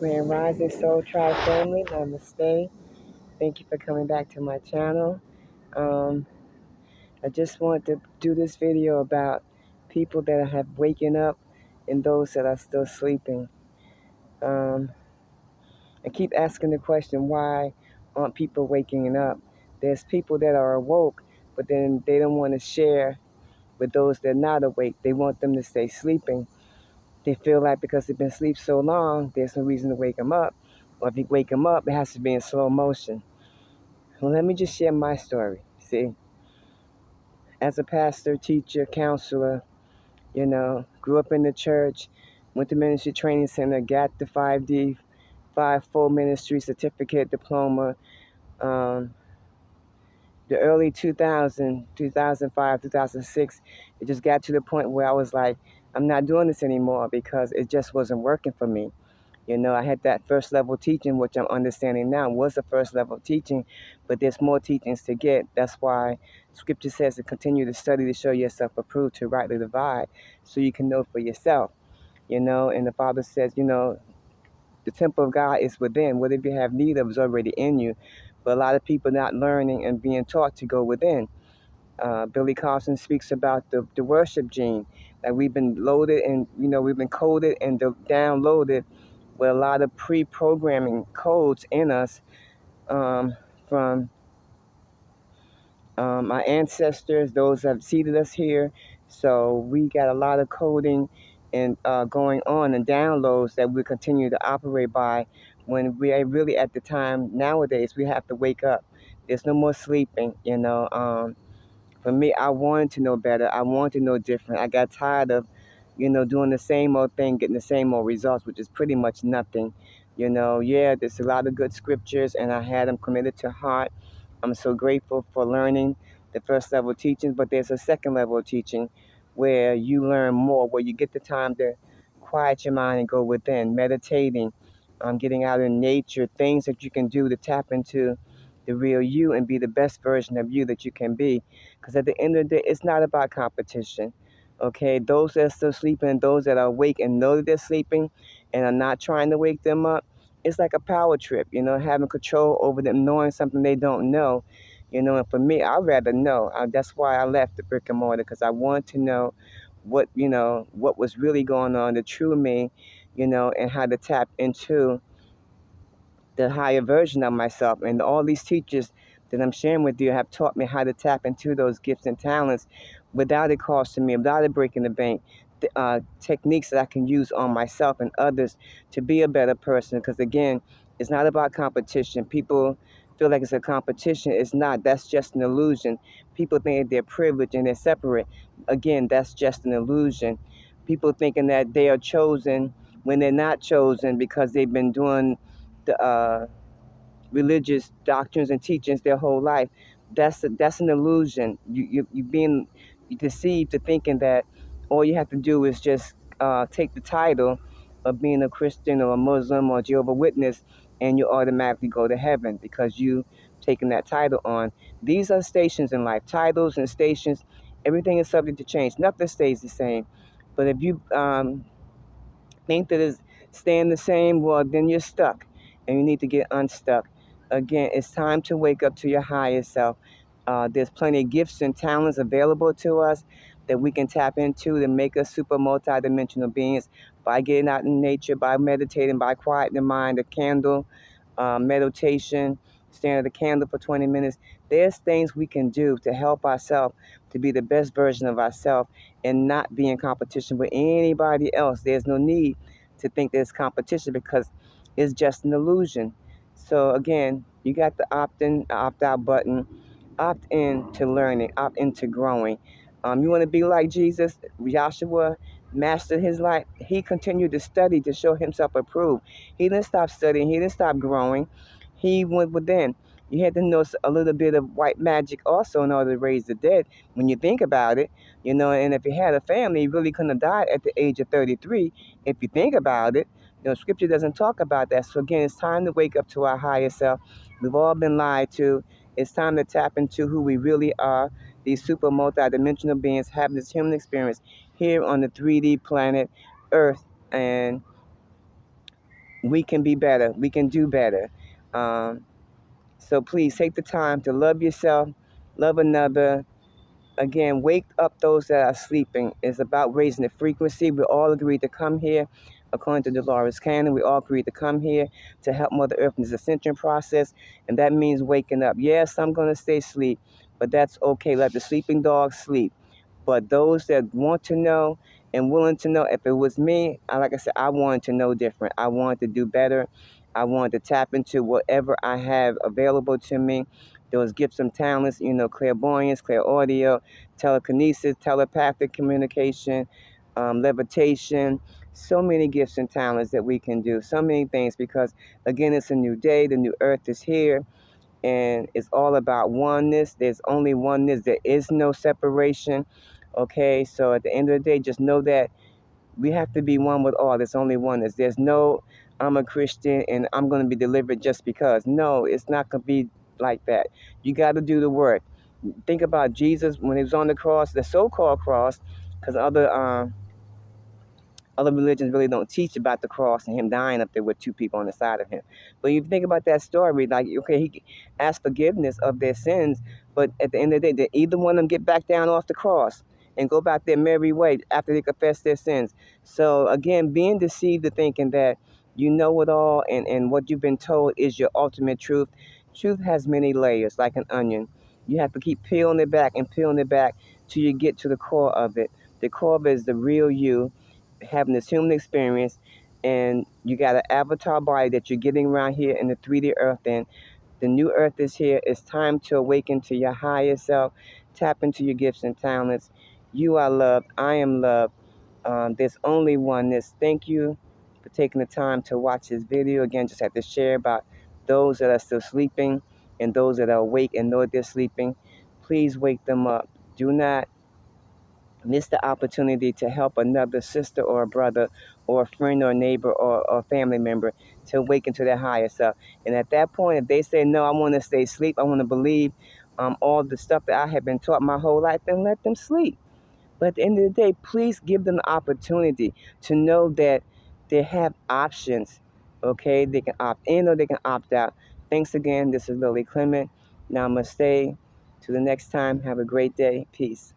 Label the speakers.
Speaker 1: Grand Rising Soul Tribe family, namaste. Thank you for coming back to my channel. Um, I just want to do this video about people that have waken up and those that are still sleeping. I keep asking the question, why aren't people waking up? There's people that are awoke, but then they don't want to share with those that are not awake. They want them to stay sleeping. They feel like because they've been asleep so long, there's no reason to wake them up. Or if you wake them up, it has to be in slow motion. Well, let me just share my story. See, as a pastor, teacher, counselor, grew up in the church, went to ministry training center, got the 5D, 5-fold ministry certificate, diploma. Um, the early 2000, 2005, 2006, it just got to the point where I was like, I'm not doing this anymore because it just wasn't working for me. I had that first level teaching, which I'm understanding now was the first level teaching, but there's more teachings to get. That's why scripture says to continue to study to show yourself approved to rightly divide, so you can know for yourself, and the Father says, the temple of God is within. Whatever you have need of is already in you. But a lot of people not learning and being taught to go within. Billy Carson speaks about the worship gene. Like we've been loaded and, we've been coded and downloaded with a lot of pre-programming codes in us from our ancestors, those that have seeded us here. So we got a lot of coding and going on and downloads that we continue to operate by when we are really at the time nowadays we have to wake up. There's no more sleeping, For me, I wanted to know better. I wanted to know different. I got tired of, doing the same old thing, getting the same old results, which is pretty much nothing. Yeah, there's a lot of good scriptures, and I had them committed to heart. I'm so grateful for learning the first level teachings, but there's a second level of teaching where you learn more, where you get the time to quiet your mind and go within, meditating, getting out in nature, things that you can do to tap into the real you and be the best version of you that you can be. Because at the end of the day, it's not about competition. Okay, those that are still sleeping and those that are awake and know that they're sleeping and are not trying to wake them up, it's like a power trip, having control over them, knowing something they don't know, and for me, I'd rather know. That's why I left the brick and mortar, because I wanted to know what was really going on, the true me, and how to tap into the higher version of myself. And all these teachers that I'm sharing with you have taught me how to tap into those gifts and talents without it costing me, without it breaking the bank. Techniques that I can use on myself and others to be a better person. Because again, it's not about competition. People feel like it's a competition. It's not. That's just an illusion. People think that they're privileged and they're separate. Again, that's just an illusion. People thinking that they are chosen when they're not chosen because they've been doing the religious doctrines and teachings their whole life. That's an illusion. You being deceived to thinking that all you have to do is just take the title of being a Christian or a Muslim or Jehovah's Witness, and you automatically go to heaven because you taken that title on. These are stations in life, titles and stations. Everything is subject to change. Nothing stays the same. But if you think that it's staying the same, well, then you're stuck and you need to get unstuck. Again, it's time to wake up to your higher self. There's plenty of gifts and talents available to us that we can tap into to make us super multidimensional beings by getting out in nature, by meditating, by quieting the mind, a candle, meditation, staring at the candle for 20 minutes. There's things we can do to help ourselves to be the best version of ourselves and not be in competition with anybody else. There's no need to think there's competition because it's just an illusion. So again, you got the opt-in, opt-out button. Opt in to learning, opt into growing. You want to be like Jesus? Joshua mastered his life. He continued to study to show himself approved. He didn't stop studying. He didn't stop growing. He went within. You had to know a little bit of white magic also in order to raise the dead. When you think about it, and if you had a family, you really couldn't have died at the age of 33. If you think about it, Scripture doesn't talk about that. So again, it's time to wake up to our higher self. We've all been lied to. It's time to tap into who we really are, these super multidimensional beings having this human experience here on the 3D planet Earth. And we can be better. We can do better. So please take the time to love yourself, love another. Again, wake up those that are sleeping. It's about raising the frequency. We all agreed to come here. According to Dolores Cannon, we all agreed to come here to help Mother Earth in this ascension process. And that means waking up. Yes, I'm going to stay asleep, but that's okay. Let the sleeping dog sleep. But those that want to know and willing to know, if it was me, like I said, I wanted to know different. I wanted to do better. I wanted to tap into whatever I have available to me. Those gifts and talents, clairvoyance, clairaudio, telekinesis, telepathic communication, levitation, so many gifts and talents that we can do, so many things, because again, it's a new day, the new earth is here, and it's all about oneness. There's only oneness, there is no separation. Okay, so at the end of the day, just know that we have to be one with all. There's only oneness. There's no, I'm a Christian and I'm going to be delivered just because. No, it's not going to be like that. You got to do the work. Think about Jesus when he was on the cross, the so-called cross, because other religions really don't teach about the cross and him dying up there with two people on the side of him. But you think about that story, like, okay, he asked forgiveness of their sins, but at the end of the day, did either one of them get back down off the cross and go back their merry way after they confess their sins? So again, being deceived to thinking that you know it all and what you've been told is your ultimate truth. Truth has many layers, like an onion. You have to keep peeling it back and peeling it back till you get to the core of it. The core of it is the real you, having this human experience, and you got an avatar body that you're getting around here in the 3D earth. And the new earth is here. It's time to awaken to your higher self, tap into your gifts and talents. You are loved. I am loved. There's only oneness. Thank you for taking the time to watch this video. Again, just have to share about those that are still sleeping and those that are awake and know they're sleeping. Please wake them up. Do not miss the opportunity to help another sister or a brother or a friend or a neighbor or family member to awaken to their higher self. And at that point, if they say, no, I want to stay asleep, I want to believe all the stuff that I have been taught my whole life, then let them sleep. But at the end of the day, please give them the opportunity to know that they have options. Okay, they can opt in or they can opt out. Thanks again. This is Lily Clement. Namaste. To the next time, have a great day. Peace.